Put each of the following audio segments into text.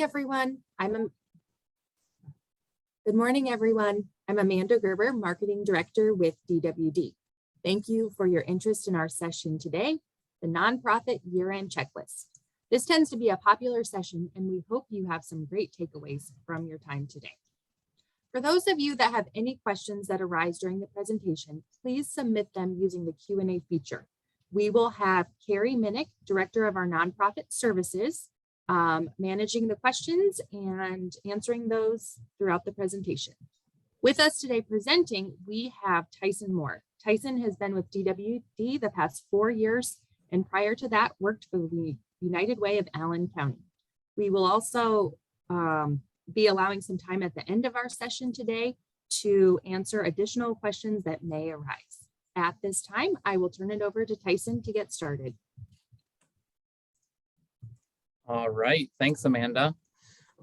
Everyone. Good morning, everyone. I'm Amanda Gerber, Marketing Director with DWD. Thank you for your interest in our session today, the Nonprofit Year-End Checklist. This tends to be a popular session, and we hope you have some great takeaways from your time today. For those of you that have any questions that arise during the presentation, please submit them using the Q&A feature. We will have Carrie Minnick, Director of our Nonprofit Services, managing the questions and answering those throughout the presentation. With us today presenting, we have Tyson Moore. Tyson has been with DWD the past 4 years, and prior to that worked for the United Way of Allen County. We will also be allowing some time at the end of our session today to answer additional questions that may arise. At this time, I will turn it over to Tyson to get started. All right, thanks, Amanda.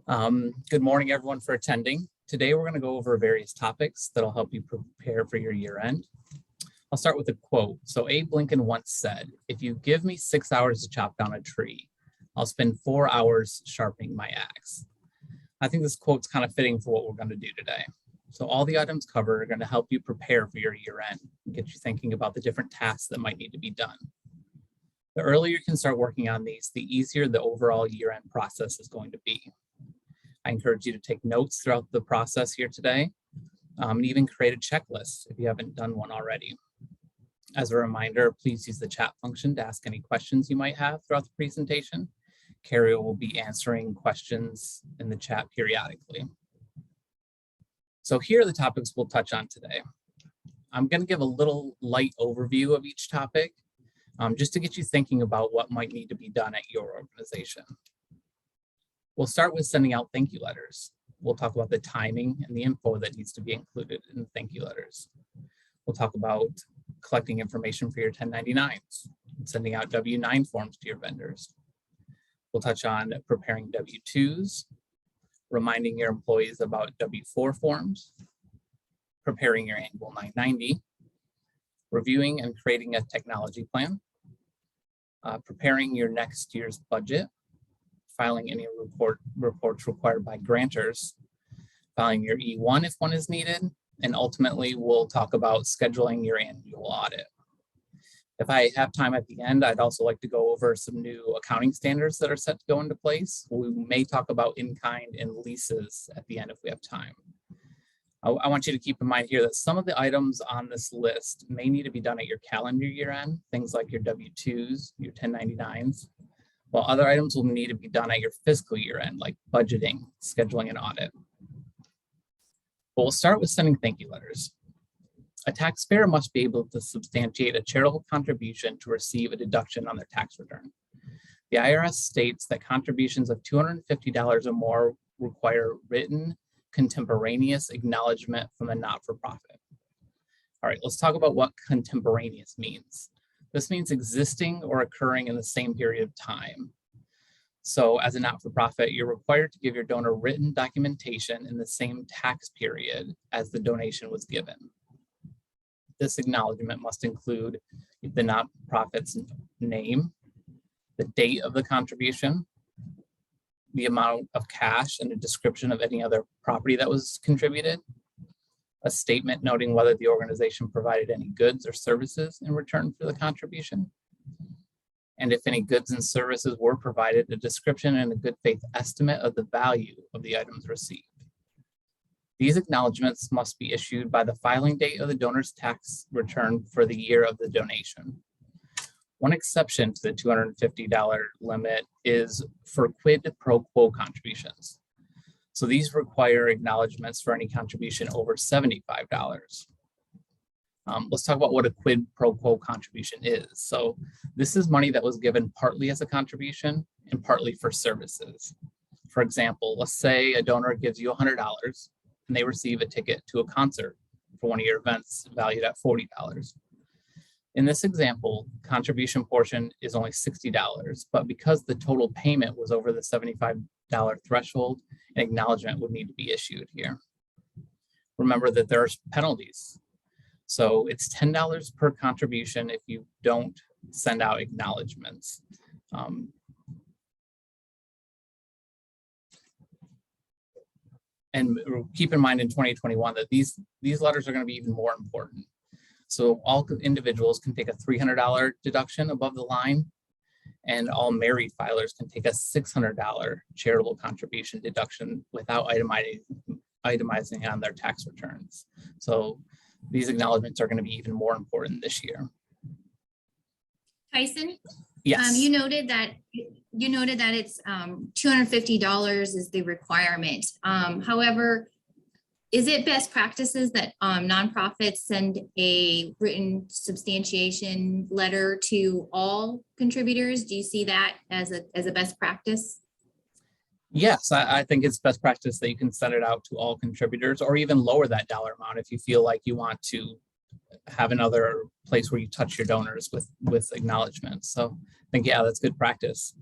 Good morning, everyone, for attending. Today, we're going to go over various topics that'll help you prepare for your year end. I'll start with a quote. So Abe Lincoln once said, "If you give me 6 hours to chop down a tree, I'll spend 4 hours sharpening my axe." I think this quote's kind of fitting for what we're going to do today. So all the items covered are going to help you prepare for your year end and get you thinking about the different tasks that might need to be done. The earlier you can start working on these, the easier the overall year-end process is going to be. I encourage you to take notes throughout the process here today, and even create a checklist if you haven't done one already. As a reminder, please use the chat function to ask any questions you might have throughout the presentation. Carrie will be answering questions in the chat periodically. So here are the topics we'll touch on today. I'm going to give a little light overview of each topic, just to get you thinking about what might need to be done at your organization. We'll start with sending out thank you letters. We'll talk about the timing and the info that needs to be included in the thank you letters. We'll talk about collecting information for your 1099s, and sending out W-9 forms to your vendors. We'll touch on preparing W-2s, reminding your employees about W-4 forms, preparing your annual 990, reviewing and creating a technology plan, preparing your next year's budget, filing any reports required by grantors, filing your E1 if one is needed, and ultimately we'll talk about scheduling your annual audit. If I have time at the end, I'd also like to go over some new accounting standards that are set to go into place. We may talk about in-kind and leases at the end if we have time. I want you to keep in mind here that some of the items on this list may need to be done at your calendar year end, things like your W-2s, your 1099s, while other items will need to be done at your fiscal year end, like budgeting, scheduling, and audit. But we'll start with sending thank you letters. A taxpayer must be able to substantiate a charitable contribution to receive a deduction on their tax return. The IRS states that contributions of $250 or more require written contemporaneous acknowledgement from a not-for-profit. All right, let's talk about what contemporaneous means. This means existing or occurring in the same period of time. So as a not-for-profit, you're required to give your donor written documentation in the same tax period as the donation was given. This acknowledgement must include the not-for-profit's name, the date of the contribution, the amount of cash, and a description of any other property that was contributed, a statement noting whether the organization provided any goods or services in return for the contribution, and if any goods and services were provided, a description and a good faith estimate of the value of the items received. These acknowledgements must be issued by the filing date of the donor's tax return for the year of the donation. One exception to the $250 limit is for quid pro quo contributions. So these require acknowledgements for any contribution over $75. Let's talk about what a quid pro quo contribution is. So this is money that was given partly as a contribution and partly for services. For example, let's say a donor gives you $100 and they receive a ticket to a concert for one of your events valued at $40. In this example, contribution portion is only $60, but because the total payment was over the $75 threshold, an acknowledgement would need to be issued here. Remember that there are penalties. So it's $10 per contribution if you don't send out acknowledgements. And keep in mind in 2021 that these letters are going to be even more important. So all individuals can take a $300 deduction above the line, and all married filers can take a $600 charitable contribution deduction without itemizing on their tax returns. So these acknowledgements are going to be even more important this year. Tyson, Yes. you noted that it's $250 is the requirement. However, is it best practices that nonprofits send a written substantiation letter to all contributors? Do you see that as a best practice? Yes, I think it's best practice that you can send it out to all contributors, or even lower that dollar amount if you feel like you want to have another place where you touch your donors with acknowledgments. So I think, yeah, that's good practice.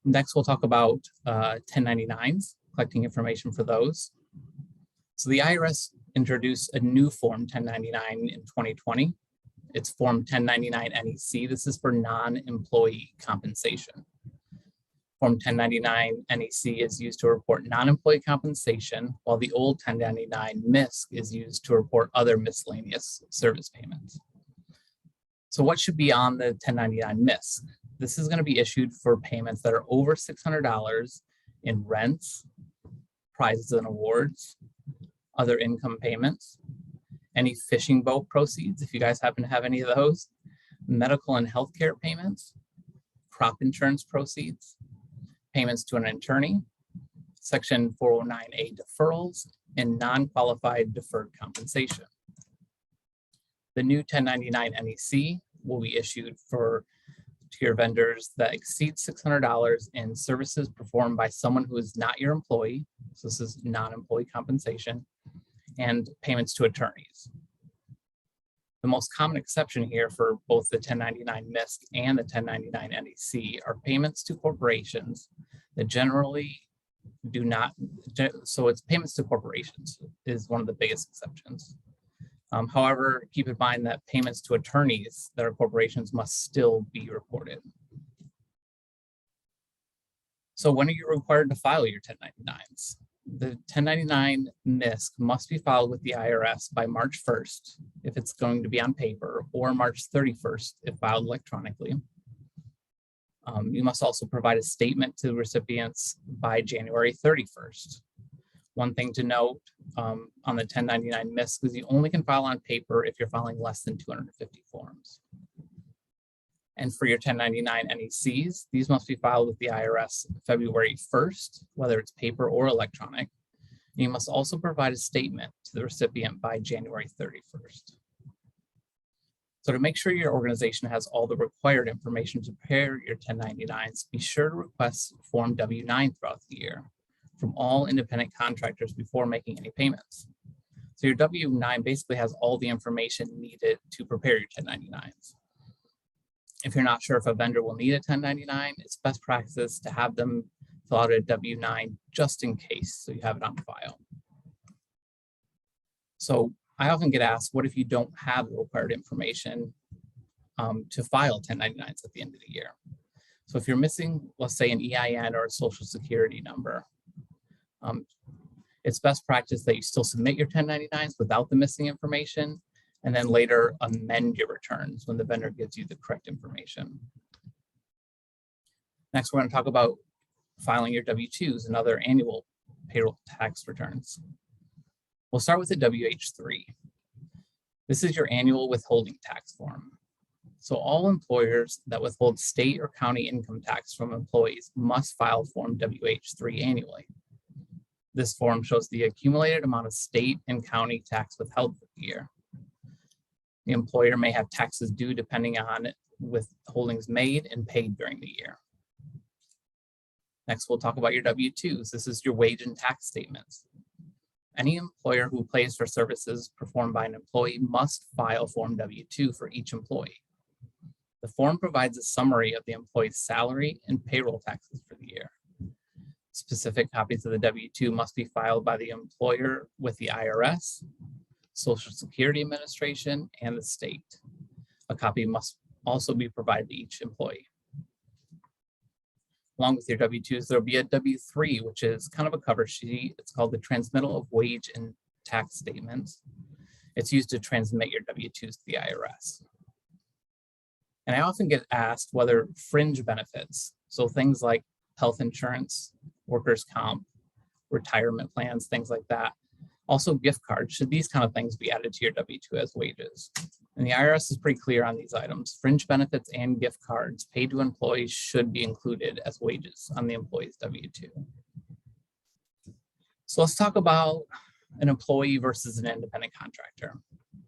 Next, we'll talk about 1099s, collecting information for those. So the IRS introduced a new Form 1099 in 2020. It's Form 1099 NEC. This is for non-employee compensation. Form 1099 NEC is used to report non-employee compensation, while the old 1099 MISC is used to report other miscellaneous service payments. So what should be on the 1099 MISC? This is going to be issued for payments that are over $600 in rents, prizes and awards, other income payments, any fishing boat proceeds, if you guys happen to have any of those, medical and healthcare payments, crop insurance proceeds, payments to an attorney, Section 409A deferrals, and non-qualified deferred compensation. The new 1099 NEC will be issued to your vendors that exceed $600 in services performed by someone who is not your employee. So this is non-employee compensation, and payments to attorneys. The most common exception here for both the 1099 MISC and the 1099 NEC are payments to corporations that generally do not, so it's payments to corporations is one of the biggest exceptions. However, keep in mind that payments to attorneys that are corporations must still be reported. So when are you required to file your 1099s? The 1099 MISC must be filed with the IRS by March 1st if it's going to be on paper, or March 31st if filed electronically. You must also provide a statement to the recipients by January 31st. One thing to note on the 1099 MISC is you only can file on paper if you're filing less than 250 forms. And for your 1099 NECs, these must be filed with the IRS February 1st, whether it's paper or electronic. You must also provide a statement to the recipient by January 31st. So to make sure your organization has all the required information to prepare your 1099s, be sure to request Form W-9 throughout the year from all independent contractors before making any payments. So your W-9 basically has all the information needed to prepare your 1099s. If you're not sure if a vendor will need a 1099, it's best practice to have them fill out a W-9 just in case, so you have it on file. So I often get asked, what if you don't have the required information to file 1099s at the end of the year? So if you're missing, let's say, an EIN or a social security number, it's best practice that you still submit your 1099s without the missing information, and then later amend your returns when the vendor gives you the correct information. Next, we're going to talk about filing your W-2s and other annual payroll tax returns. We'll start with the WH-3. This is your annual withholding tax form. So all employers that withhold state or county income tax from employees must file Form WH-3 annually. This form shows the accumulated amount of state and county tax withheld for the year. The employer may have taxes due depending on withholdings made and paid during the year. Next, we'll talk about your W-2s. This is your wage and tax statements. Any employer who pays for services performed by an employee must file Form W-2 for each employee. The form provides a summary of the employee's salary and payroll taxes for the year. Specific copies of the W-2 must be filed by the employer with the IRS, Social Security Administration, and the state. A copy must also be provided to each employee. along with your W-2s, there'll be a W-3, which is kind of a cover sheet. It's called the Transmittal of Wage and Tax Statements. It's used to transmit your W-2s to the IRS. And I often get asked whether fringe benefits, so things like health insurance, workers' comp, retirement plans, things like that, also gift cards, should these kind of things be added to your W-2 as wages? And the IRS is pretty clear on these items. Fringe benefits and gift cards paid to employees should be included as wages on the employee's W-2. So let's talk about an employee versus an independent contractor.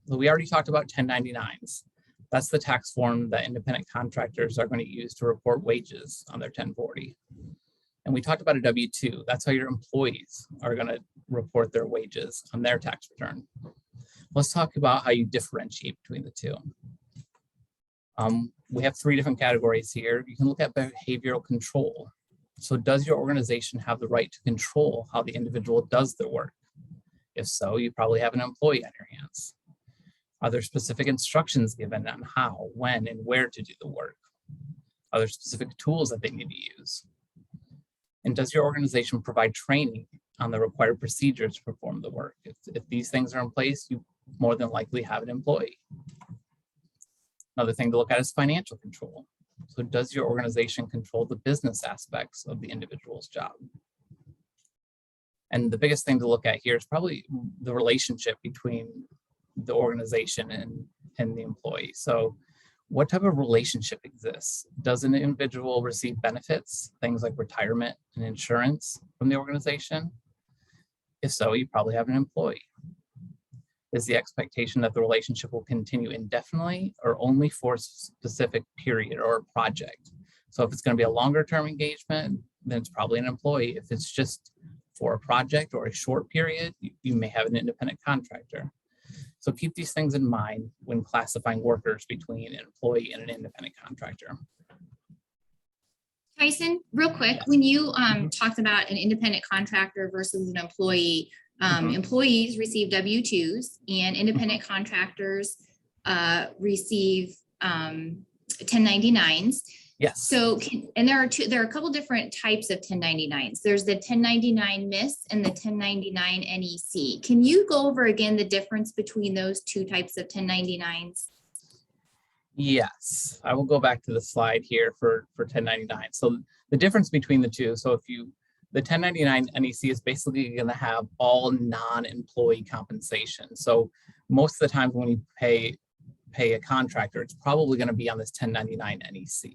So we already talked about 1099s. That's the tax form that independent contractors are going to use to report wages on their 1040. And we talked about a W-2. That's how your employees are going to report their wages on their tax return. Let's talk about how you differentiate between the two. We have 3 different categories here. You can look at behavioral control. So does your organization have the right to control how the individual does their work? If so, you probably have an employee on your hands. Are there specific instructions given on how, when, and where to do the work? Are there specific tools that they need to use? And does your organization provide training on the required procedures to perform the work? If these things are in place, you more than likely have an employee. Another thing to look at is financial control. So does your organization control the business aspects of the individual's job? And the biggest thing to look at here is probably the relationship between the organization and the employee. So what type of relationship exists? Does an individual receive benefits, things like retirement and insurance from the organization? If so, you probably have an employee. Is the expectation that the relationship will continue indefinitely or only for a specific period or a project? So if it's going to be a longer term engagement, then it's probably an employee. If it's just for a project or a short period, you may have an independent contractor. So keep these things in mind when classifying workers between an employee and an independent contractor. Tyson, real quick, when you talked about an independent contractor versus an employee, employees receive W-2s and independent contractors receive 1099s. Yes. So, and there are a couple different types of 1099s. There's the 1099 MIS and the 1099 NEC. Can you go over again the difference between those 2 types of 1099s? Yes, I will go back to the slide here for 1099. So the difference between the two, so the 1099 NEC is basically going to have all non-employee compensation. So most of the time when you pay a contractor, it's probably going to be on this 1099 NEC.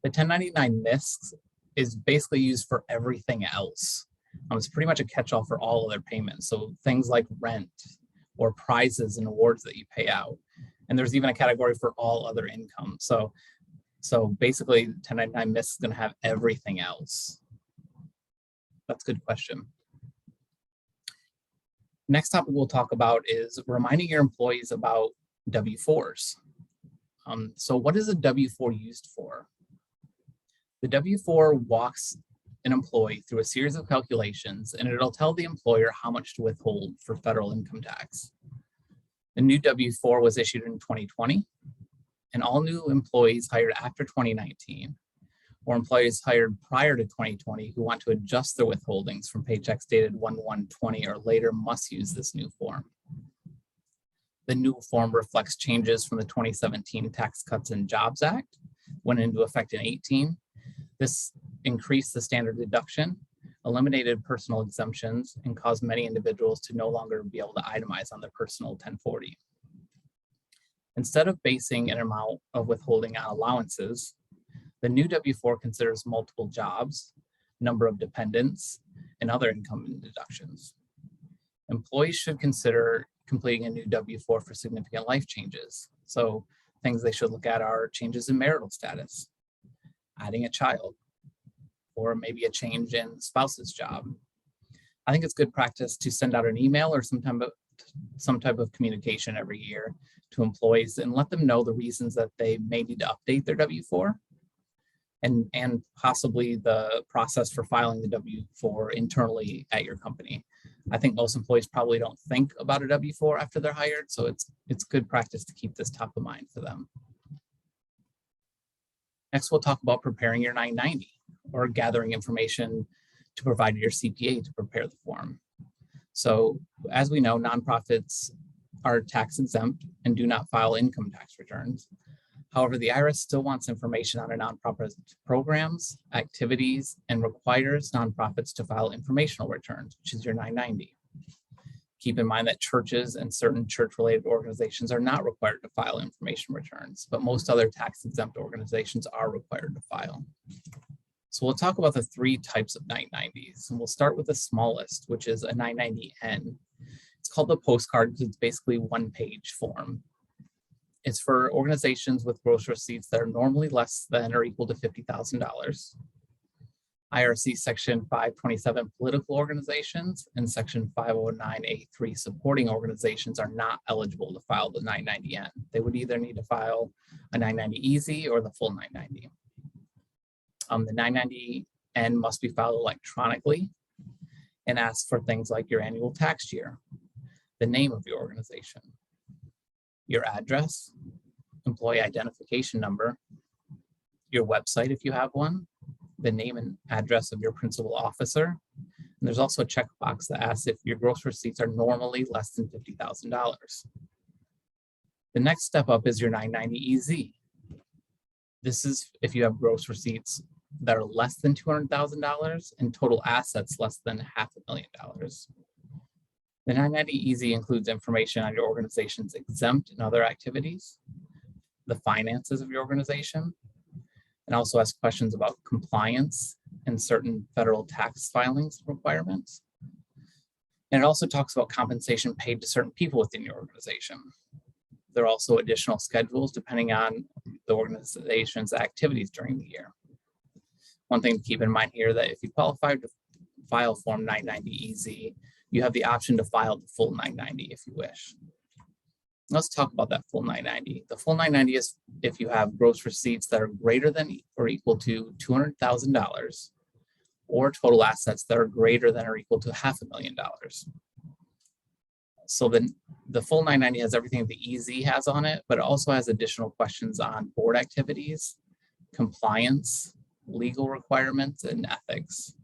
The 1099 MIS is basically used for everything else. It's pretty much a catch-all for all other payments. So things like rent or prizes and awards that you pay out. And there's even a category for all other income. So basically 1099 MIS is going to have everything else. That's a good question. Next topic we'll talk about is reminding your employees about W-4s. So what is a W-4 used for? The W-4 walks an employee through a series of calculations, and it'll tell the employer how much to withhold for federal income tax. The new W-4 was issued in 2020, and all new employees hired after 2019 or employees hired prior to 2020 who want to adjust their withholdings from paychecks dated 1/1/20 or later must use this new form. The new form reflects changes from the 2017 Tax Cuts and Jobs Act, went into effect in 2018. This increased the standard deduction, eliminated personal exemptions, and caused many individuals to no longer be able to itemize on their personal 1040. Instead of basing an amount of withholding on allowances, the new W-4 considers multiple jobs, number of dependents, and other income deductions. Employees should consider completing a new W-4 for significant life changes. So things they should look at are changes in marital status, adding a child, or maybe a change in spouse's job. I think it's good practice to send out an email or some type of communication every year to employees and let them know the reasons that they may need to update their W-4 and possibly the process for filing the W-4 internally at your company. I think most employees probably don't think about a W-4 after they're hired, so it's good practice to keep this top of mind for them. Next, we'll talk about preparing your 990. or gathering information to provide your CPA to prepare the form. So as we know, nonprofits are tax exempt and do not file income tax returns. However, the IRS still wants information on a nonprofit's programs, activities, and requires nonprofits to file informational returns, which is your 990. Keep in mind that churches and certain church-related organizations are not required to file information returns, but most other tax-exempt organizations are required to file. So we'll talk about the 3 types of 990s, and we'll start with the smallest, which is a 990N. It's called the postcard because it's basically 1-page form. It's for organizations with gross receipts that are normally less than or equal to $50,000. IRC Section 527 political organizations and Section 509A3 supporting organizations are not eligible to file the 990N. They would either need to file a 990 Easy or the full 990. The 990N must be filed electronically and ask for things like your annual tax year, the name of your organization, your address, employee identification number, your website if you have one, the name and address of your principal officer. And there's also a checkbox that asks if your gross receipts are normally less than $50,000. The next step up is your 990 EZ. This is if you have gross receipts that are less than $200,000 and total assets less than $500,000. The 990 EZ includes information on your organization's exempt and other activities, the finances of your organization, and also asks questions about compliance and certain federal tax filings requirements. And it also talks about compensation paid to certain people within your organization. There are also additional schedules depending on the organization's activities during the year. One thing to keep in mind here that if you qualify to file Form 990 EZ, you have the option to file the full 990 if you wish. Let's talk about that full 990. The full 990 is if you have gross receipts that are greater than or equal to $200,000 or total assets that are greater than or equal to $500,000. So then the full 990 has everything the EZ has on it, but it also has additional questions on board activities, compliance, legal requirements, and ethics.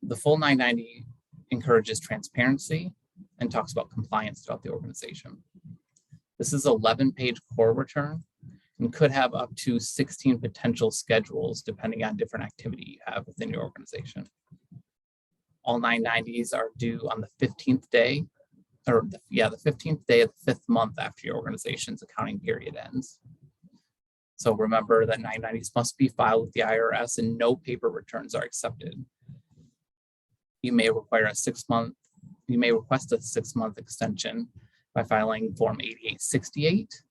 The full 990 encourages transparency and talks about compliance throughout the organization. This is an 11-page core return and could have up to 16 potential schedules depending on different activity you have within your organization. All 990s are due on the 15th day, or the 15th day of the 5th month after your organization's accounting period ends. So remember that 990s must be filed with the IRS and no paper returns are accepted. You may require a 6-month, you may request a 6-month extension by filing Form 8868.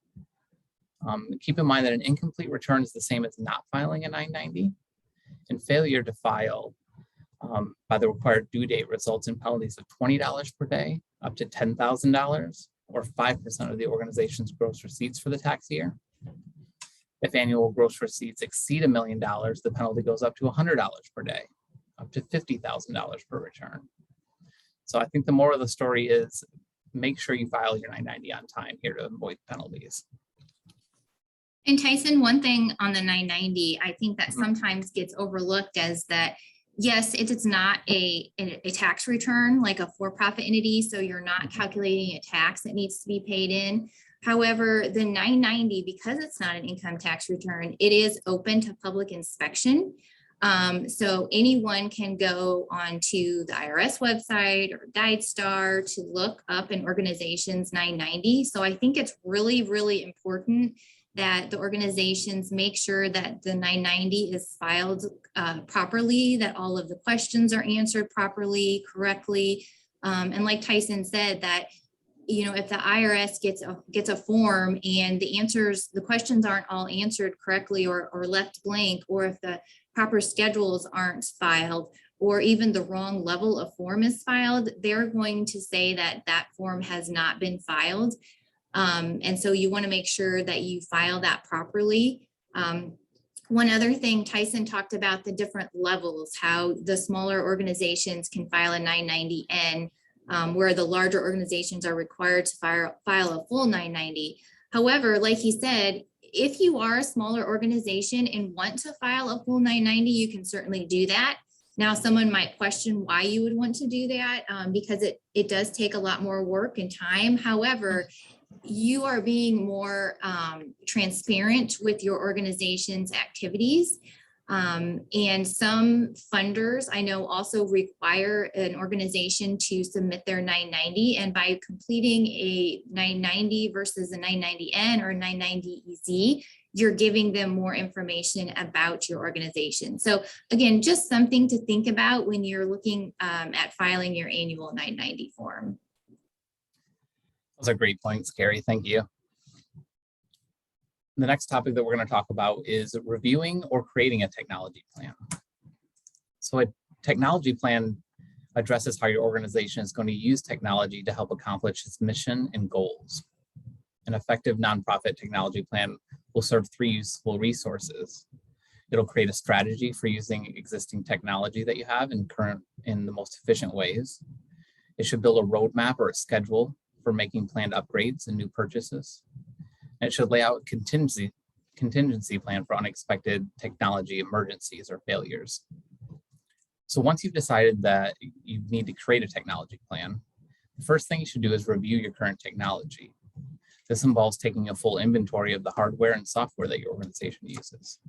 Keep in mind that an incomplete return is the same as not filing a 990, and failure to file by the required due date results in penalties of $20 per day, up to $10,000, or 5% of the organization's gross receipts for the tax year. If annual gross receipts exceed $1 million, the penalty goes up to $100 per day, up to $50,000 per return. So I think the moral of the story is make sure you file your 990 on time here to avoid penalties. And Tyson, one thing on the 990, I think that sometimes gets overlooked as that, yes, it is not a tax return like a for-profit entity, so you're not calculating a tax that needs to be paid in. However, the 990, because it's not an income tax return, it is open to public inspection. So anyone can go onto the IRS website or GuideStar to look up an organization's 990. So I think it's really, really important that the organizations make sure that the 990 is filed properly, that all of the questions are answered properly, correctly. And like Tyson said, that if the IRS gets a form and the questions aren't all answered correctly or left blank, or if the proper schedules aren't filed, or even the wrong level of form is filed, they're going to say that that form has not been filed. And so you want to make sure that you file that properly. One other thing, Tyson talked about the different levels, how the smaller organizations can file a 990N, where the larger organizations are required to file a full 990. However, like he said, if you are a smaller organization and want to file a full 990, you can certainly do that. Now, someone might question why you would want to do that, because it does take a lot more work and time. However, you are being more transparent with your organization's activities. And some funders I know also require an organization to submit their 990. And by completing a 990 versus a 990N or a 990EZ, you're giving them more information about your organization. So again, just something to think about when you're looking at filing your annual 990 form. Those are great points, Carrie. Thank you. The next topic that we're going to talk about is reviewing or creating a technology plan. So a technology plan addresses how your organization is going to use technology to help accomplish its mission and goals. An effective nonprofit technology plan will serve three useful resources. It'll create a strategy for using existing technology that you have in the most efficient ways. It should build a roadmap or a schedule for making planned upgrades and new purchases. And it should lay out a contingency plan for unexpected technology emergencies or failures. So once you've decided that you need to create a technology plan, the first thing you should do is review your current technology. This involves taking a full inventory of the hardware and software that your organization uses.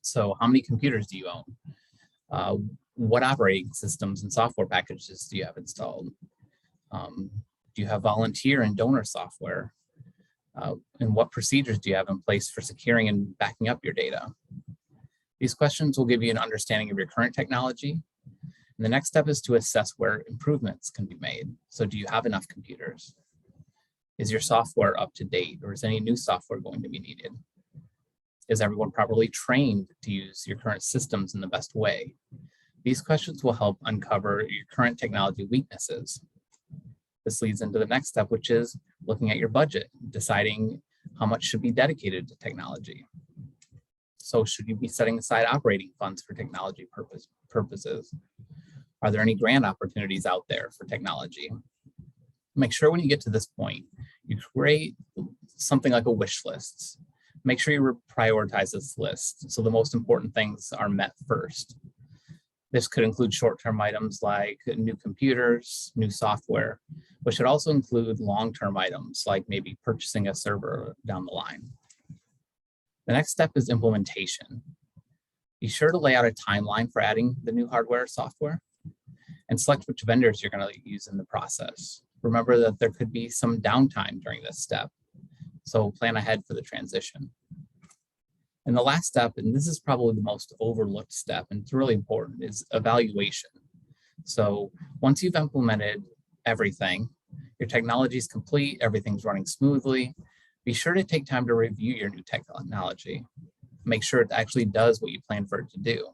So how many computers do you own? What operating systems and software packages do you have installed? Do you have volunteer and donor software? And what procedures do you have in place for securing and backing up your data? These questions will give you an understanding of your current technology. And the next step is to assess where improvements can be made. So do you have enough computers? Is your software up to date, or is any new software going to be needed? Is everyone properly trained to use your current systems in the best way? These questions will help uncover your current technology weaknesses. This leads into the next step, which is looking at your budget, deciding how much should be dedicated to technology. So should you be setting aside operating funds for technology purposes? Are there any grant opportunities out there for technology? Make sure when you get to this point, you create something like a wish list. Make sure you prioritize this list so the most important things are met first. This could include short-term items like new computers, new software, but should also include long-term items like maybe purchasing a server down the line. The next step is implementation. Be sure to lay out a timeline for adding the new hardware or software and select which vendors you're going to use in the process. Remember that there could be some downtime during this step, so plan ahead for the transition. And the last step, and this is probably the most overlooked step, and it's really important, is evaluation. So once you've implemented everything, your technology is complete, everything's running smoothly, be sure to take time to review your new technology. Make sure it actually does what you plan for it to do.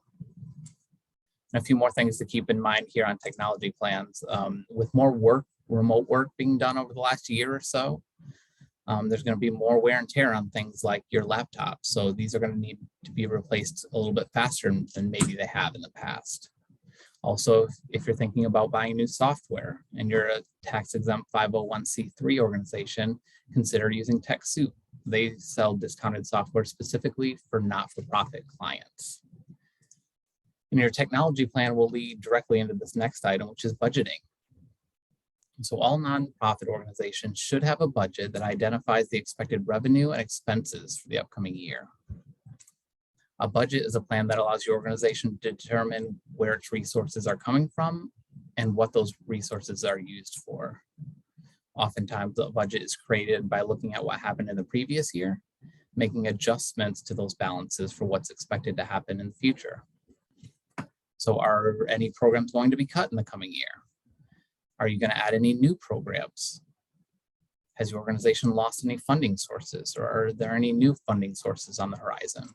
And a few more things to keep in mind here on technology plans. With more remote work being done over the last year or so, there's going to be more wear and tear on things like your laptop. So these are going to need to be replaced a little bit faster than maybe they have in the past. Also, if you're thinking about buying new software and you're a tax-exempt 501c3 organization, consider using TechSoup. They sell discounted software specifically for not-for-profit clients. And your technology plan will lead directly into this next item, which is budgeting. So all nonprofit organizations should have a budget that identifies the expected revenue and expenses for the upcoming year. A budget is a plan that allows your organization to determine where its resources are coming from and what those resources are used for. Oftentimes, the budget is created by looking at what happened in the previous year, making adjustments to those balances for what's expected to happen in the future. So are any programs going to be cut in the coming year? Are you going to add any new programs? Has your organization lost any funding sources, or are there any new funding sources on the horizon?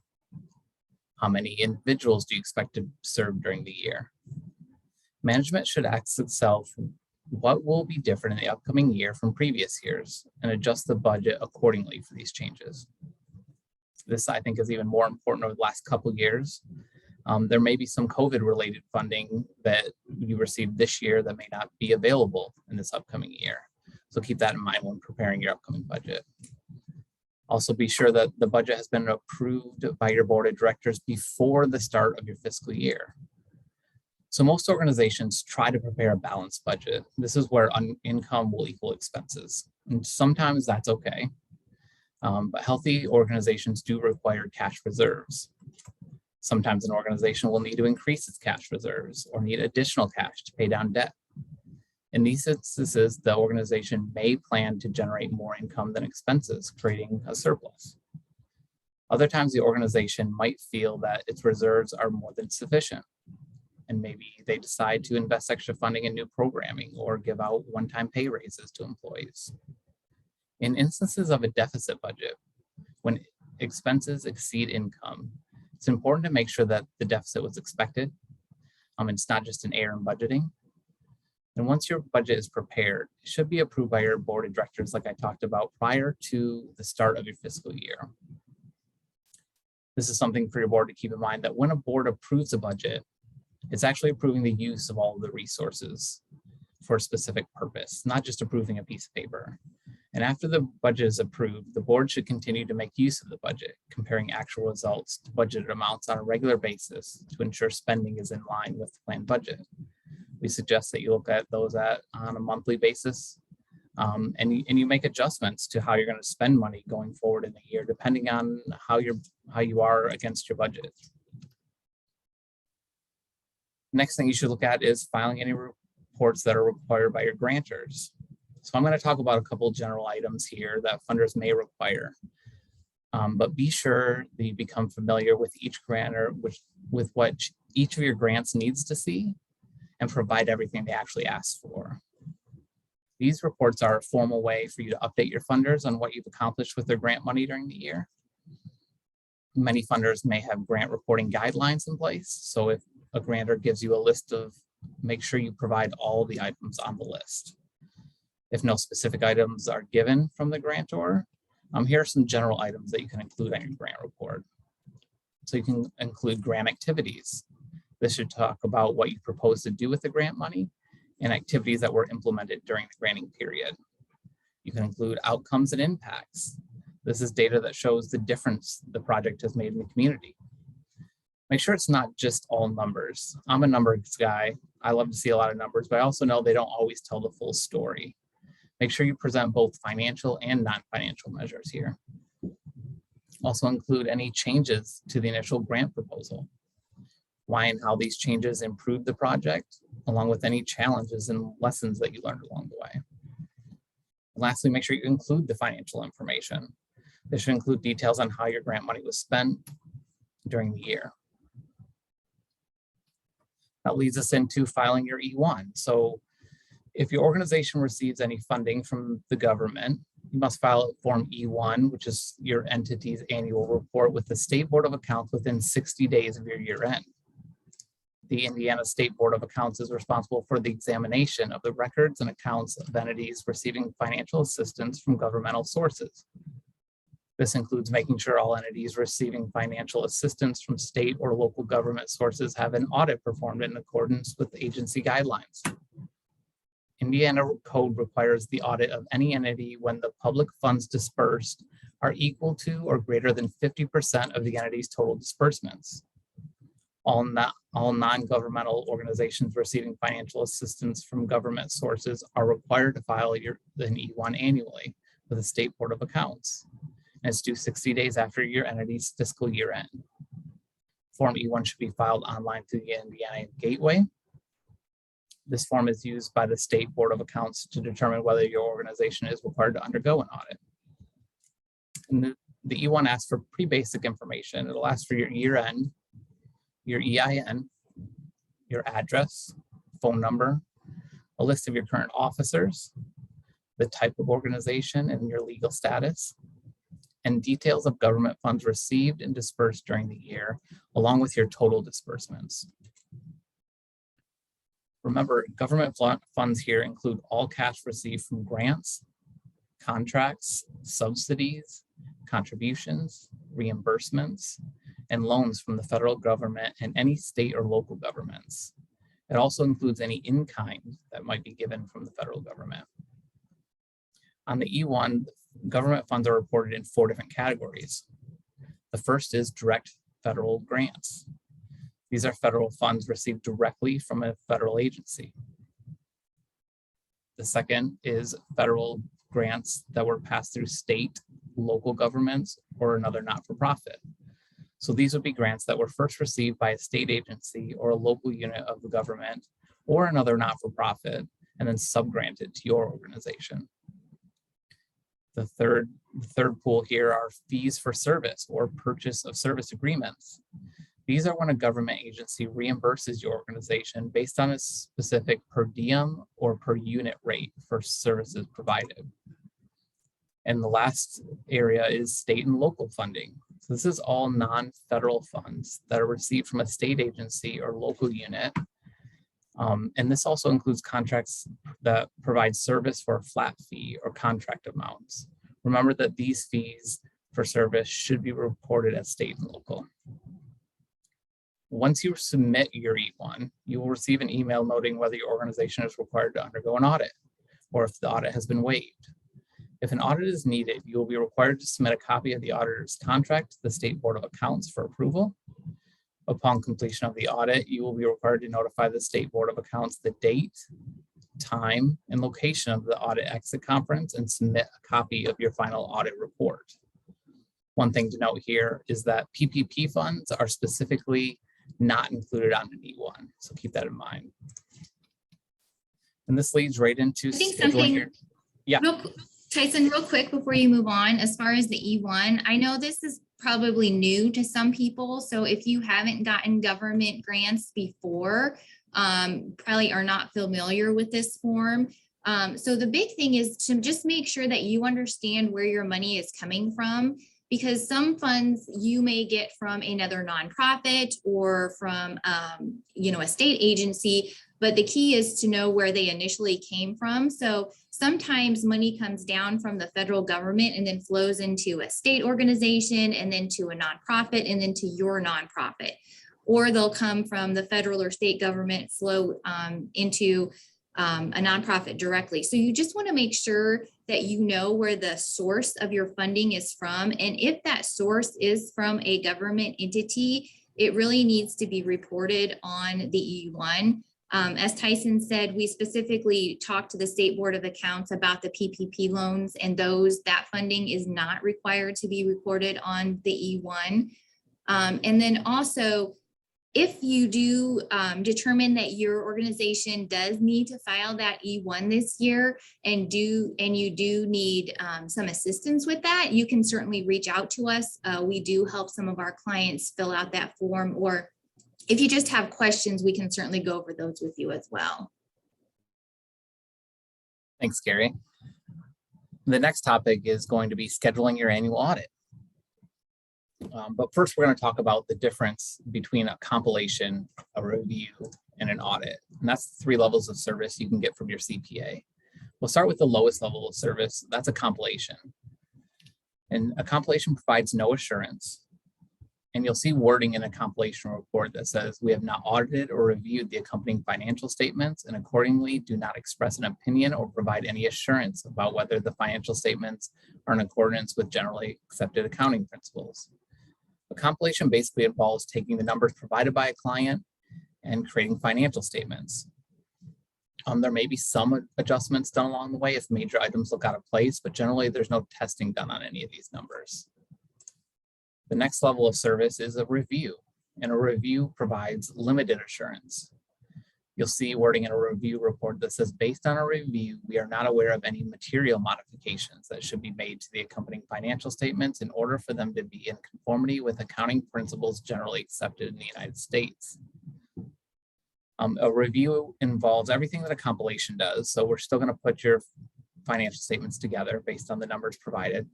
How many individuals do you expect to serve during the year? Management should ask itself what will be different in the upcoming year from previous years and adjust the budget accordingly for these changes. This, I think, is even more important over the last couple of years. There may be some COVID-related funding that you received this year that may not be available in this upcoming year. So keep that in mind when preparing your upcoming budget. Also be sure that the budget has been approved by your board of directors before the start of your fiscal year. So most organizations try to prepare a balanced budget. This is where income will equal expenses. And sometimes that's okay. But healthy organizations do require cash reserves. Sometimes an organization will need to increase its cash reserves or need additional cash to pay down debt. In these instances, the organization may plan to generate more income than expenses, creating a surplus. Other times, the organization might feel that its reserves are more than sufficient, and maybe they decide to invest extra funding in new programming or give out one-time pay raises to employees. In instances of a deficit budget, when expenses exceed income, it's important to make sure that the deficit was expected. It's not just an error in budgeting. And once your budget is prepared, it should be approved by your board of directors, like I talked about, prior to the start of your fiscal year. This is something for your board to keep in mind, that when a board approves a budget, it's actually approving the use of all of the resources for a specific purpose, not just approving a piece of paper. And after the budget is approved, the board should continue to make use of the budget, comparing actual results to budgeted amounts on a regular basis to ensure spending is in line with the planned budget. We suggest that you look at those on a monthly basis, and you make adjustments to how you're going to spend money going forward in the year, depending on how you are against your budget. Next thing you should look at is filing any reports that are required by your grantors. So I'm going to talk about a couple general items here that funders may require, but be sure that you become familiar with each grantor, with what each of your grants needs to see, and provide everything they actually ask for. These reports are a formal way for you to update your funders on what you've accomplished with their grant money during the year. Many funders may have grant reporting guidelines in place. So if a grantor gives you a list of, make sure you provide all the items on the list. If no specific items are given from the grantor, here are some general items that you can include on your grant report. So you can include grant activities. This should talk about what you propose to do with the grant money and activities that were implemented during the granting period. You can include outcomes and impacts. This is data that shows the difference the project has made in the community. Make sure it's not just all numbers. I'm a numbers guy. I love to see a lot of numbers, but I also know they don't always tell the full story. Make sure you present both financial and non-financial measures here. Also include any changes to the initial grant proposal. Why and how these changes improve the project, along with any challenges and lessons that you learned along the way. And lastly, make sure you include the financial information. This should include details on how your grant money was spent during the year. That leads us into filing your E1. So if your organization receives any funding from the government, you must file Form E1, which is your entity's annual report with the State Board of Accounts within 60 days of your year end. The Indiana State Board of Accounts is responsible for the examination of the records and accounts of entities receiving financial assistance from governmental sources. This includes making sure all entities receiving financial assistance from state or local government sources have an audit performed in accordance with agency guidelines. Indiana code requires the audit of any entity when the public funds dispersed are equal to or greater than 50% of the entity's total disbursements. All non-governmental organizations receiving financial assistance from government sources are required to file an E1 annually with the State Board of Accounts. And it's due 60 days after your entity's fiscal year end. Form E1 should be filed online through the Indiana Gateway. This form is used by the State Board of Accounts to determine whether your organization is required to undergo an audit. And the E1 asks for pretty basic information. It'll ask for your year end, your EIN, your address, phone number, a list of your current officers, the type of organization and your legal status, and details of government funds received and dispersed during the year, along with your total disbursements. Remember, government funds here include all cash received from grants, contracts, subsidies, contributions, reimbursements, and loans from the federal government and any state or local governments. It also includes any in-kind that might be given from the federal government. On the E1, government funds are reported in 4 different categories. The first is direct federal grants. These are federal funds received directly from a federal agency. The second is federal grants that were passed through state, local governments, or another not-for-profit. So these would be grants that were first received by a state agency or a local unit of the government or another not-for-profit, and then subgranted to your organization. The third pool here are fees for service or purchase of service agreements. These are when a government agency reimburses your organization based on a specific per diem or per unit rate for services provided. And the last area is state and local funding. So this is all non-federal funds that are received from a state agency or local unit. And this also includes contracts that provide service for a flat fee or contract amounts. Remember that these fees for service should be reported as state and local. Once you submit your E1, you will receive an email noting whether your organization is required to undergo an audit or if the audit has been waived. If an audit is needed, you will be required to submit a copy of the auditor's contract to the State Board of Accounts for approval. Upon completion of the audit, you will be required to notify the State Board of Accounts the date, time, and location of the audit exit conference and submit a copy of your final audit report. One thing to note here is that PPP funds are specifically not included on an E1, so keep that in mind. And this leads right into I think scheduling your, yeah. Tyson, real quick before you move on, as far as the E1, I know this is probably new to some people. So if you haven't gotten government grants before, probably are not familiar with this form. So the big thing is to just make sure that you understand where your money is coming from, because some funds you may get from another nonprofit or from a state agency, but the key is to know where they initially came from. So sometimes money comes down from the federal government and then flows into a state organization and then to a nonprofit and then to your nonprofit. Or they'll come from the federal or state government, flow into a nonprofit directly. So you just want to make sure that you know where the source of your funding is from. And if that source is from a government entity, it really needs to be reported on the E1. As Tyson said, we specifically talked to the State Board of Accounts about the PPP loans, and that funding is not required to be reported on the E1. And then also, if you do determine that your organization does need to file that E1 this year and you do need some assistance with that, you can certainly reach out to us. We do help some of our clients fill out that form, or if you just have questions, we can certainly go over those with you as well. Thanks, Gary. The next topic is going to be scheduling your annual audit. But first, we're going to talk about the difference between a compilation, a review, and an audit. And that's 3 levels of service you can get from your CPA. We'll start with the lowest level of service. That's a compilation. And a compilation provides no assurance. And you'll see wording in a compilation report that says, we have not audited or reviewed the accompanying financial statements and accordingly do not express an opinion or provide any assurance about whether the financial statements are in accordance with generally accepted accounting principles. A compilation basically involves taking the numbers provided by a client and creating financial statements. There may be some adjustments done along the way if major items look out of place, but generally there's no testing done on any of these numbers. The next level of service is a review, and a review provides limited assurance. You'll see wording in a review report that says, based on a review, we are not aware of any material modifications that should be made to the accompanying financial statements in order for them to be in conformity with accounting principles generally accepted in the United States. A review involves everything that a compilation does. So we're still going to put your financial statements together based on the numbers provided.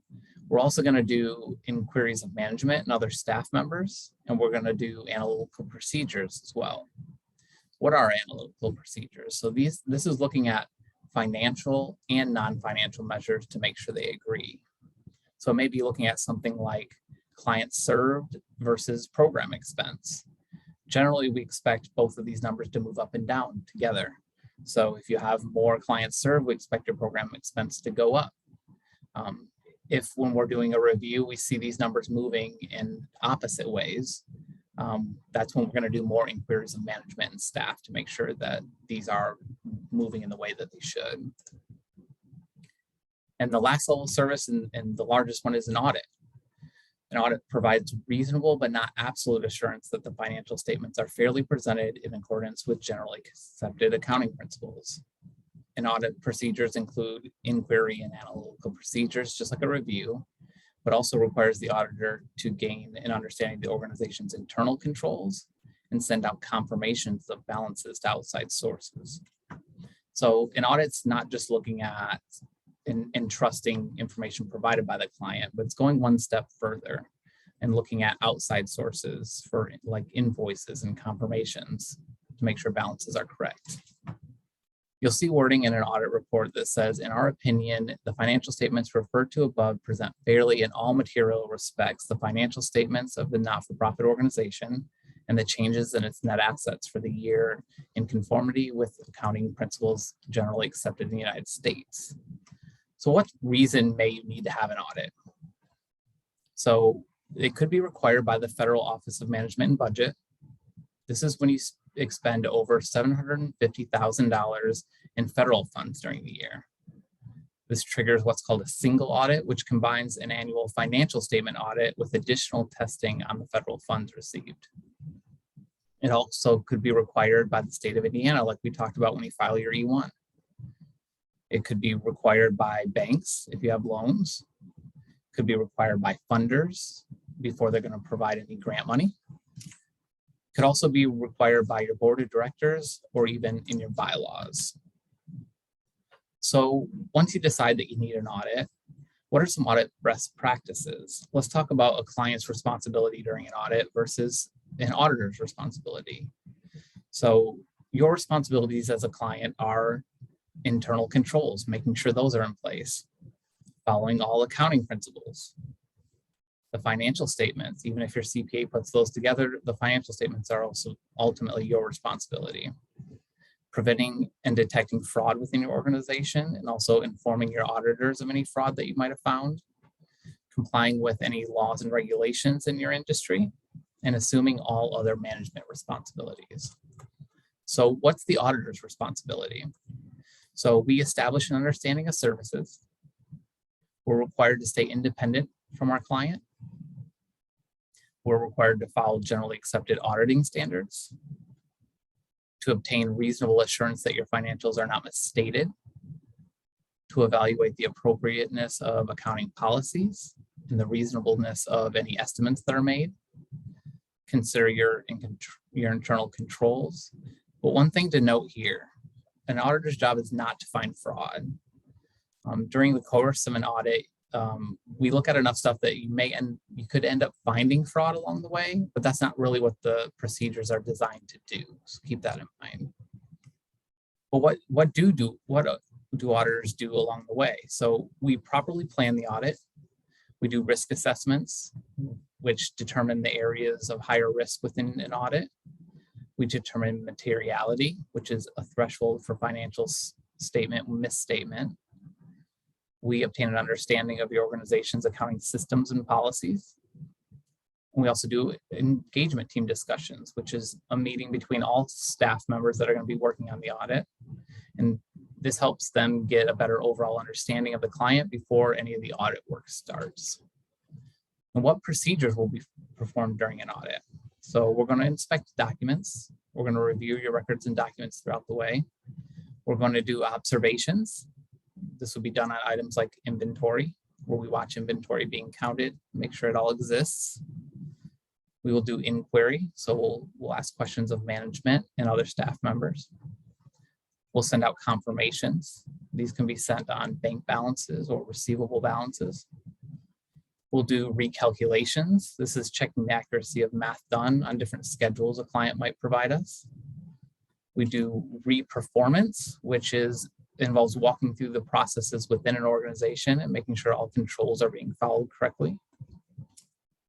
We're also going to do inquiries of management and other staff members, and we're going to do analytical procedures as well. What are analytical procedures? So this is looking at financial and non-financial measures to make sure they agree. So it may be looking at something like client served versus program expense. Generally, we expect both of these numbers to move up and down together. So if you have more clients served, we expect your program expense to go up. if when we're doing a review, we see these numbers moving in opposite ways, that's when we're going to do more inquiries of management and staff to make sure that these are moving in the way that they should. And the last level of service and the largest one is an audit. An audit provides reasonable but not absolute assurance that the financial statements are fairly presented in accordance with generally accepted accounting principles. And audit procedures include inquiry and analytical procedures, just like a review, but also requires the auditor to gain an understanding of the organization's internal controls and send out confirmations of balances to outside sources. So an audit's not just looking at and trusting information provided by the client, but it's going one step further and looking at outside sources for like invoices and confirmations to make sure balances are correct. You'll see wording in an audit report that says, in our opinion, the financial statements referred to above present fairly in all material respects the financial statements of the not-for-profit organization and the changes in its net assets for the year in conformity with accounting principles generally accepted in the United States. So what reason may you need to have an audit? So it could be required by the Federal Office of Management and Budget. This is when you expend over $750,000 in federal funds during the year. This triggers what's called a single audit, which combines an annual financial statement audit with additional testing on the federal funds received. It also could be required by the state of Indiana, like we talked about when you file your E-1. It could be required by banks if you have loans. It could be required by funders before they're going to provide any grant money. It could also be required by your board of directors or even in your bylaws. So once you decide that you need an audit, what are some audit best practices? Let's talk about a client's responsibility during an audit versus an auditor's responsibility. So your responsibilities as a client are internal controls, making sure those are in place, following all accounting principles. The financial statements, even if your CPA puts those together, the financial statements are also ultimately your responsibility. Preventing and detecting fraud within your organization and also informing your auditors of any fraud that you might have found, complying with any laws and regulations in your industry, and assuming all other management responsibilities. So what's the auditor's responsibility? So we establish an understanding of services. We're required to stay independent from our client. We're required to follow generally accepted auditing standards, to obtain reasonable assurance that your financials are not misstated, to evaluate the appropriateness of accounting policies and the reasonableness of any estimates that are made, consider your internal controls. But one thing to note here, an auditor's job is not to find fraud. During the course of an audit, we look at enough stuff that you could end up finding fraud along the way, but that's not really what the procedures are designed to do. So keep that in mind. But what do auditors do along the way? So we properly plan the audit. We do risk assessments, which determine the areas of higher risk within an audit. We determine materiality, which is a threshold for financial statement misstatement. We obtain an understanding of your organization's accounting systems and policies. And we also do engagement team discussions, which is a meeting between all staff members that are going to be working on the audit. And this helps them get a better overall understanding of the client before any of the audit work starts. And what procedures will be performed during an audit? So we're going to inspect documents. We're going to review your records and documents throughout the way. We're going to do observations. This will be done on items like inventory, where we watch inventory being counted, make sure it all exists. We will do inquiry. So we'll ask questions of management and other staff members. We'll send out confirmations. These can be sent on bank balances or receivable balances. We'll do recalculations. This is checking the accuracy of math done on different schedules a client might provide us. We do reperformance, which involves walking through the processes within an organization and making sure all controls are being followed correctly.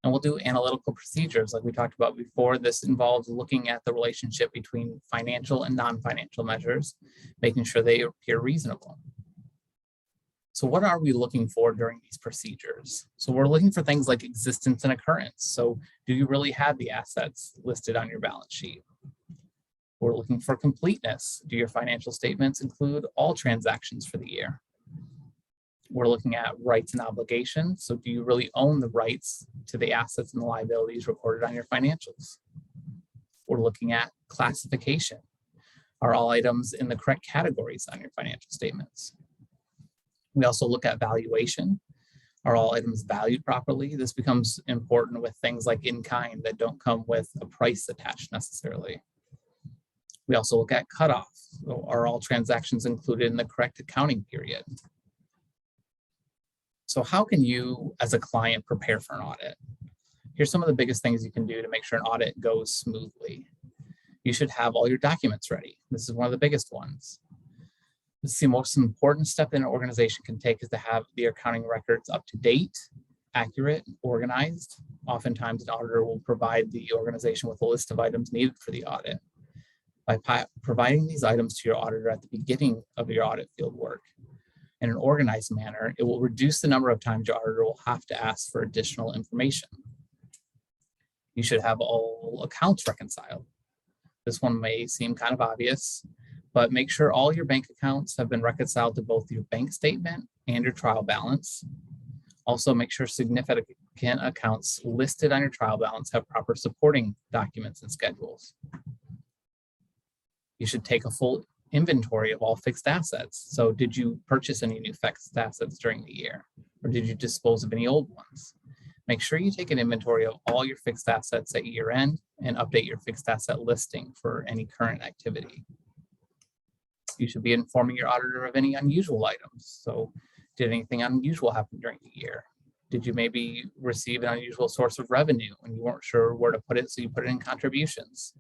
And we'll do analytical procedures like we talked about before. This involves looking at the relationship between financial and non-financial measures, making sure they appear reasonable. So what are we looking for during these procedures? So we're looking for things like existence and occurrence. So do you really have the assets listed on your balance sheet? We're looking for completeness. Do your financial statements include all transactions for the year? We're looking at rights and obligations. So do you really own the rights to the assets and the liabilities recorded on your financials? We're looking at classification. Are all items in the correct categories on your financial statements? We also look at valuation. Are all items valued properly? This becomes important with things like in-kind that don't come with a price attached necessarily. We also look at cutoff. So are all transactions included in the correct accounting period? So how can you as a client prepare for an audit? Here's some of the biggest things you can do to make sure an audit goes smoothly. You should have all your documents ready. This is one of the biggest ones. The most important step that an organization can take is to have their accounting records up to date, accurate, organized. Oftentimes an auditor will provide the organization with a list of items needed for the audit. By providing these items to your auditor at the beginning of your audit field work in an organized manner, it will reduce the number of times your auditor will have to ask for additional information. You should have all accounts reconciled. This one may seem kind of obvious, but make sure all your bank accounts have been reconciled to both your bank statement and your trial balance. Also, make sure significant accounts listed on your trial balance have proper supporting documents and schedules. You should take a full inventory of all fixed assets. So did you purchase any new fixed assets during the year? Or did you dispose of any old ones? Make sure you take an inventory of all your fixed assets at year end and update your fixed asset listing for any current activity. You should be informing your auditor of any unusual items. So did anything unusual happen during the year? Did you maybe receive an unusual source of revenue and you weren't sure where to put it, so you put it in contributions?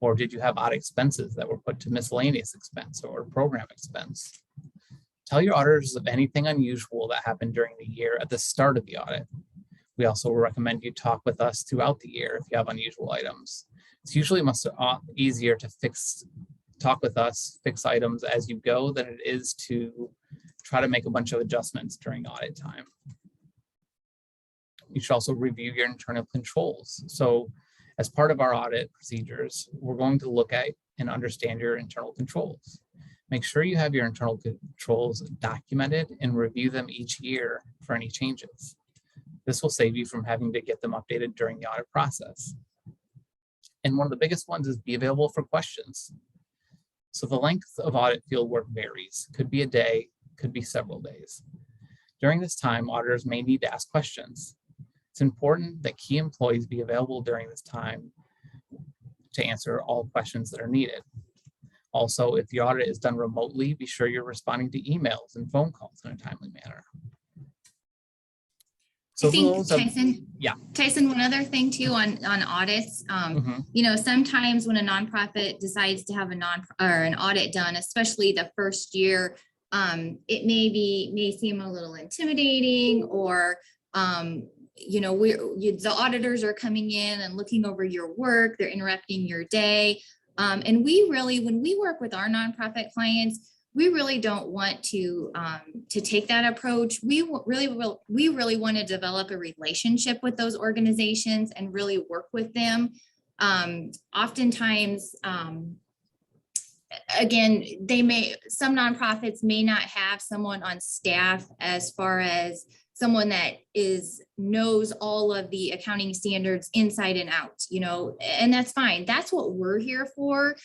Or did you have odd expenses that were put to miscellaneous expense or program expense? Tell your auditors of anything unusual that happened during the year at the start of the audit. We also recommend you talk with us throughout the year if you have unusual items. It's usually much easier to talk with us, fix items as you go than it is to try to make a bunch of adjustments during audit time. You should also review your internal controls. So as part of our audit procedures, we're going to look at and understand your internal controls. Make sure you have your internal controls documented and review them each year for any changes. This will save you from having to get them updated during the audit process. And one of the biggest ones is be available for questions. So the length of audit field work varies. Could be a day, could be several days. During this time, auditors may need to ask questions. It's important that key employees be available during this time to answer all questions that are needed. Also, if the audit is done remotely, be sure you're responding to emails and phone calls in a timely manner. So I think, Tyson, yeah. Tyson, one other thing too on audits, you know, sometimes when a nonprofit decides to have an audit done, especially the first year, it may seem a little intimidating, or you know, the auditors are coming in and looking over your work, they're interrupting your day. And we really, when we work with our nonprofit clients, we really don't want to take that approach. We really want to develop a relationship with those organizations and really work with them. Oftentimes, again, some nonprofits may not have someone on staff as far as someone that knows all of the accounting standards inside and out, you know, and that's fine. That's what we're here for.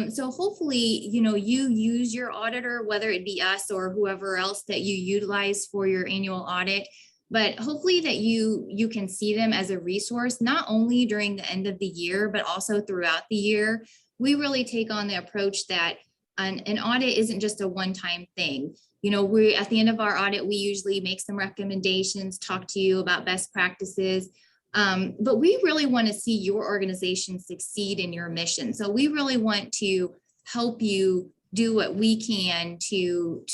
So hopefully, you know, you use your auditor, whether it be us or whoever else that you utilize for your annual audit, but hopefully that you can see them as a resource, not only during the end of the year, but also throughout the year. We really take on the approach that an audit isn't just a one-time thing. You know, at the end of our audit, we usually make some recommendations, talk to you about best practices, but we really want to see your organization succeed in your mission. So we really want to help you do what we can to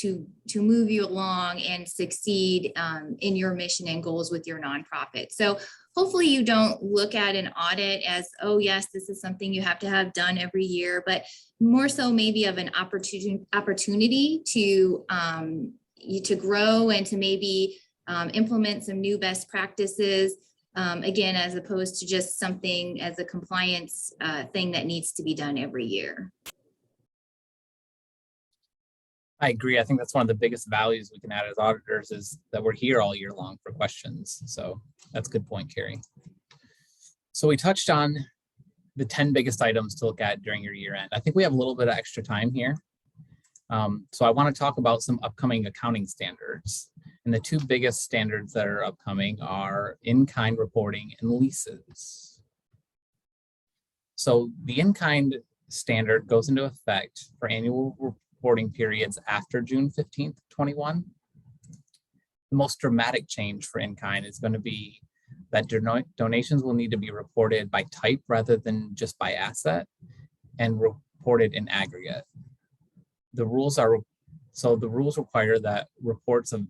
move you along and succeed in your mission and goals with your nonprofit. So hopefully you don't look at an audit as, oh yes, this is something you have to have done every year, but more so maybe of an opportunity to to grow and to maybe implement some new best practices. Again, as opposed to just something as a compliance thing that needs to be done every year. I agree. I think that's one of the biggest values we can add as auditors is that we're here all year long for questions. So that's a good point, Carrie. So we touched on the 10 biggest items to look at during your year end. I think we have a little bit of extra time here. So I want to talk about some upcoming accounting standards. And the two biggest standards that are upcoming are in-kind reporting and leases. So the in-kind standard goes into effect for annual reporting periods after June 15th, 21. The most dramatic change for in-kind is going to be that donations will need to be reported by type rather than just by asset and reported in aggregate. The rules require that reports of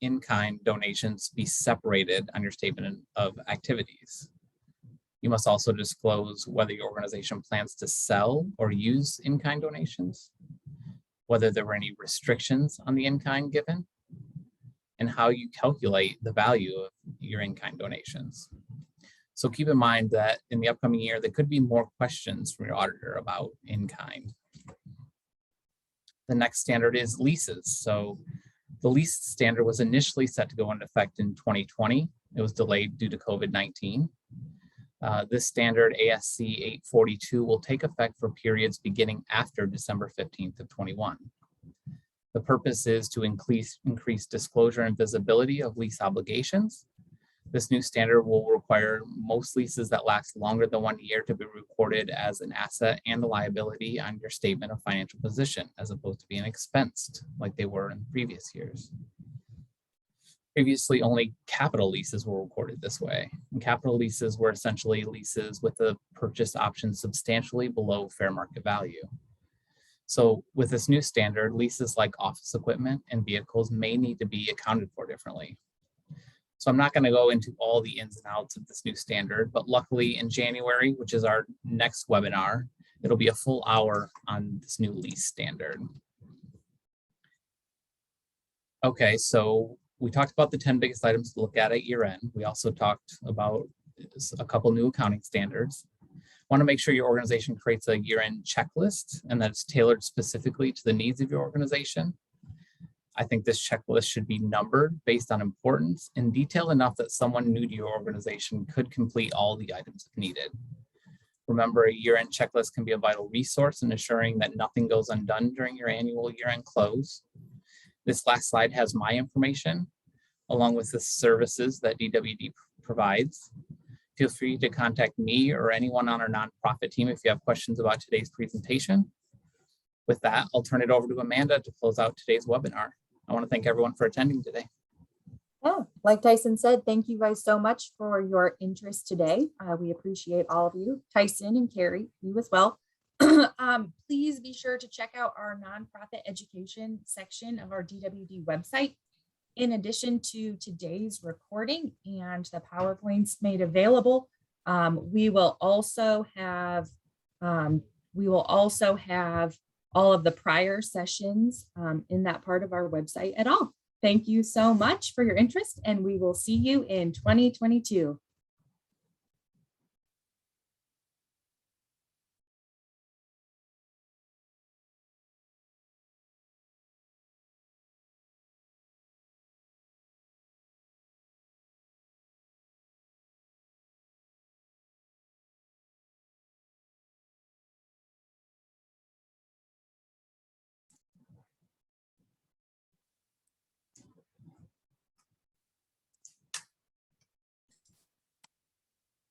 in-kind donations be separated on your statement of activities. You must also disclose whether your organization plans to sell or use in-kind donations, whether there were any restrictions on the in-kind given, and how you calculate the value of your in-kind donations. So keep in mind that in the upcoming year, there could be more questions from your auditor about in-kind. The next standard is leases. So the lease standard was initially set to go into effect in 2020. It was delayed due to COVID-19. This standard ASC 842 will take effect for periods beginning after December 15th of 21. The purpose is to increase disclosure and visibility of lease obligations. This new standard will require most leases that last longer than 1 year to be recorded as an asset and a liability on your statement of financial position, as opposed to being expensed like they were in previous years. Previously, only capital leases were recorded this way. And capital leases were essentially leases with the purchase option substantially below fair market value. So with this new standard, leases like office equipment and vehicles may need to be accounted for differently. So I'm not going to go into all the ins and outs of this new standard, but luckily in January, which is our next webinar, it'll be a full hour on this new lease standard. Okay, so we talked about the 10 biggest items to look at year end. We also talked about a couple new accounting standards. Want to make sure your organization creates a year-end checklist and that it's tailored specifically to the needs of your organization. I think this checklist should be numbered based on importance and detailed enough that someone new to your organization could complete all the items if needed. Remember, a year-end checklist can be a vital resource in ensuring that nothing goes undone during your annual year-end close. This last slide has my information, along with the services that DWD provides. Feel free to contact me or anyone on our nonprofit team if you have questions about today's presentation. With that, I'll turn it over to Amanda to close out today's webinar. I want to thank everyone for attending today. Yeah, like Tyson said, thank you guys so much for your interest today. We appreciate all of you, Tyson and Carrie, you as well. Please be sure to check out our nonprofit education section of our DWD website. In addition to today's recording and the PowerPoints made available, we will also have all of the prior sessions in that part of our website at all. Thank you so much for your interest, and we will see you in 2022.